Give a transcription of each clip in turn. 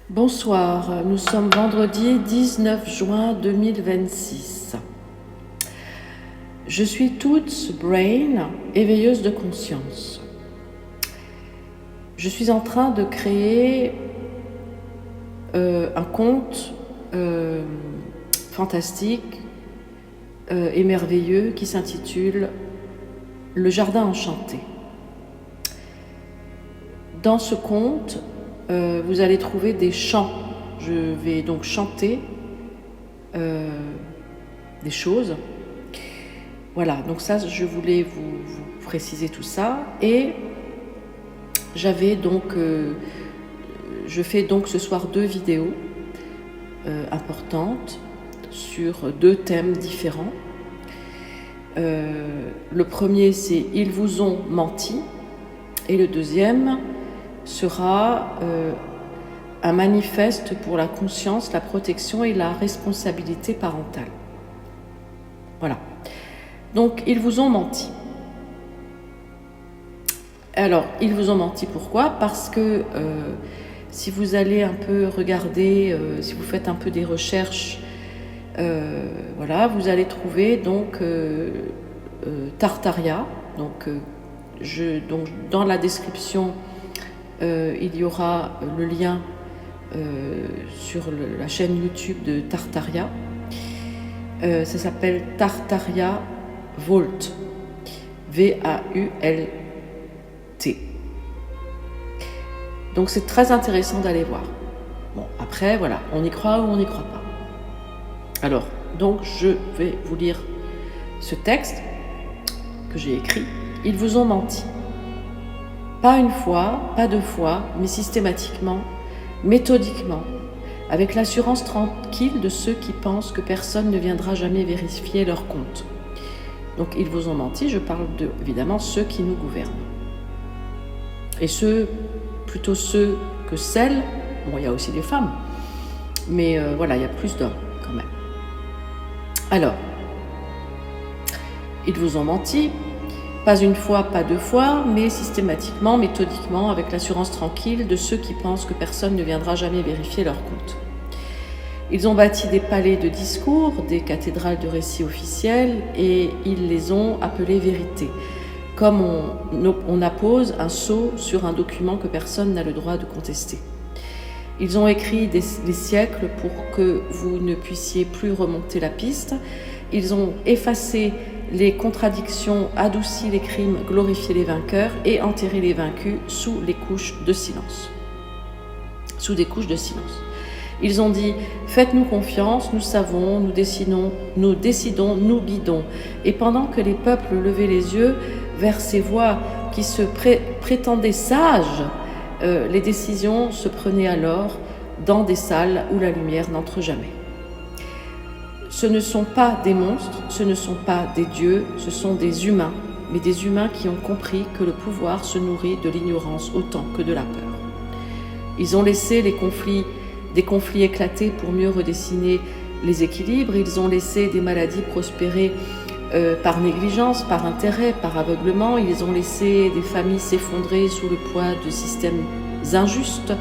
Bonsoir, nous sommes vendredi 19 juin 2026. Je suis Toots Brain, éveilleuse de conscience. Je suis en train de créer un conte fantastique et merveilleux qui s'intitule Le Jardin Enchanté. Dans ce conte, vous allez trouver des chants. Je vais donc chanter des choses. Voilà, donc ça, je voulais vous préciser tout ça. Et j'avais donc, je fais donc ce soir 2 vidéos importantes sur 2 thèmes différents. Le premier, c'est « Ils vous ont menti » et le deuxième sera un manifeste pour la conscience, la protection et la responsabilité parentale. Voilà. Donc, ils vous ont menti. Alors, ils vous ont menti pourquoi ? Parce que si vous allez un peu regarder, si vous faites un peu des recherches, voilà, vous allez trouver donc Tartaria. Donc, dans la description, il y aura le lien sur la chaîne YouTube de Tartaria. Ça s'appelle Tartaria Vault. V-A-U-L-T. Donc c'est très intéressant d'aller voir. Bon, après, voilà, on y croit ou on n'y croit pas. Alors, donc je vais vous lire ce texte que j'ai écrit. Ils vous ont menti. Pas une fois, pas 2 fois, mais systématiquement, méthodiquement, avec l'assurance tranquille de ceux qui pensent que personne ne viendra jamais vérifier leur compte. Donc ils vous ont menti, je parle de, évidemment, ceux qui nous gouvernent. Et plutôt ceux que celles, bon, il y a aussi des femmes, mais voilà, il y a plus d'hommes quand même. Alors, ils vous ont menti, pas une fois, pas 2 fois, mais systématiquement, méthodiquement, avec l'assurance tranquille de ceux qui pensent que personne ne viendra jamais vérifier leur compte. Ils ont bâti des palais de discours, des cathédrales de récits officiels, et ils les ont appelés vérités, comme on appose un sceau sur un document que personne n'a le droit de contester. Ils ont écrit des siècles pour que vous ne puissiez plus remonter la piste. Ils ont effacé les contradictions, adouci les crimes, glorifié les vainqueurs et enterré les vaincus sous des couches de silence. Ils ont dit « Faites-nous confiance, nous savons, nous décidons, nous guidons. » Et pendant que les peuples levaient les yeux vers ces voix qui se prétendaient sages, les décisions se prenaient alors dans des salles où la lumière n'entre jamais. Ce ne sont pas des monstres, ce ne sont pas des dieux, ce sont des humains, mais des humains qui ont compris que le pouvoir se nourrit de l'ignorance autant que de la peur. Ils ont laissé des conflits éclater pour mieux redessiner les équilibres, ils ont laissé des maladies prospérer par négligence, par intérêt, par aveuglement, ils ont laissé des familles s'effondrer sous le poids de systèmes injustes,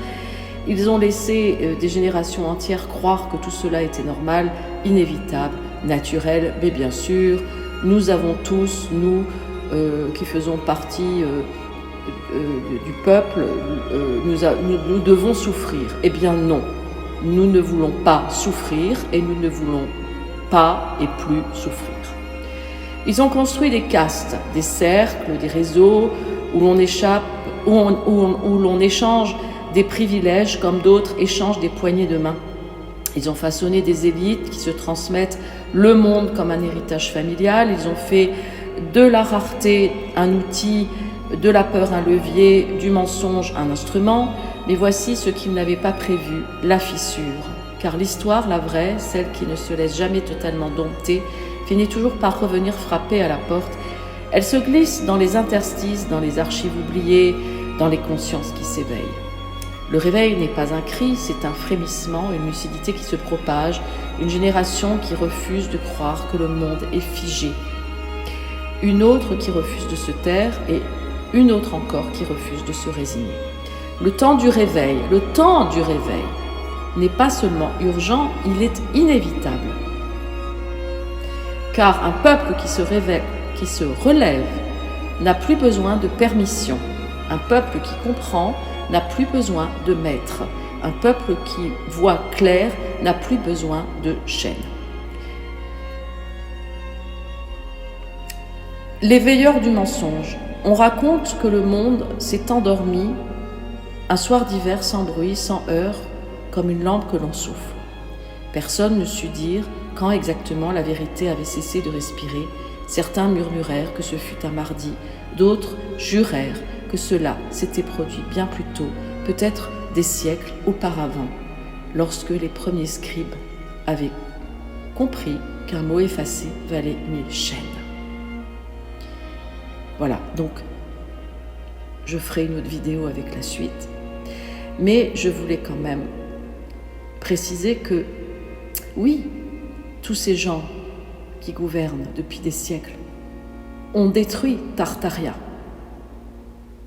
ils ont laissé des générations entières croire que tout cela était normal, inévitable, naturel, mais bien sûr, nous avons tous, nous qui faisons partie du peuple, nous devons souffrir. Eh bien non, nous ne voulons pas souffrir et nous ne voulons pas et plus souffrir. Ils ont construit des castes, des cercles, des réseaux où l'on échange des privilèges comme d'autres échangent des poignées de main. Ils ont façonné des élites qui se transmettent le monde comme un héritage familial. Ils ont fait de la rareté un outil, de la peur un levier, du mensonge un instrument. Mais voici ce qu'ils n'avaient pas prévu, la fissure. Car l'histoire, la vraie, celle qui ne se laisse jamais totalement dompter, finit toujours par revenir frapper à la porte. Elle se glisse dans les interstices, dans les archives oubliées, dans les consciences qui s'éveillent. Le réveil n'est pas un cri, c'est un frémissement, une lucidité qui se propage, une génération qui refuse de croire que le monde est figé, une autre qui refuse de se taire et une autre encore qui refuse de se résigner. Le temps du réveil, n'est pas seulement urgent, il est inévitable. Car un peuple qui se relève, n'a plus besoin de permission. Un peuple qui comprend n'a plus besoin de maître. Un peuple qui voit clair n'a plus besoin de chaîne. Les veilleurs du mensonge. On raconte que le monde s'est endormi un soir d'hiver sans bruit, sans heurts, comme une lampe que l'on souffle. Personne ne sut dire quand exactement la vérité avait cessé de respirer. Certains murmurèrent que ce fut un mardi, d'autres jurèrent que cela s'était produit bien plus tôt, peut-être des siècles auparavant, lorsque les premiers scribes avaient compris qu'un mot effacé valait 1000 chaînes. Voilà, donc je ferai une autre vidéo avec la suite, mais je voulais quand même préciser que oui, tous ces gens qui gouvernent depuis des siècles ont détruit Tartaria.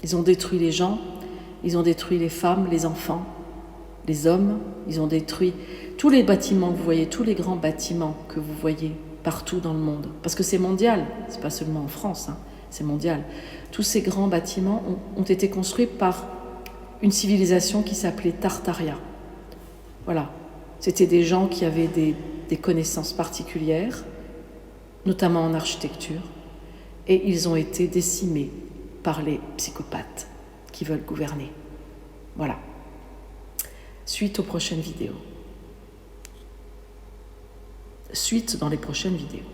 Ils ont détruit les gens, ils ont détruit les femmes, les enfants, les hommes, ils ont détruit tous les bâtiments que vous voyez, tous les grands bâtiments que vous voyez partout dans le monde. Parce que c'est mondial, c'est pas seulement en France, c'est mondial. Tous ces grands bâtiments ont été construits par une civilisation qui s'appelait Tartaria. Voilà, c'était des gens qui avaient des connaissances particulières, notamment en architecture, et ils ont été décimés par les psychopathes qui veulent gouverner. Voilà. Suite aux prochaines vidéos. Suite dans les prochaines vidéos.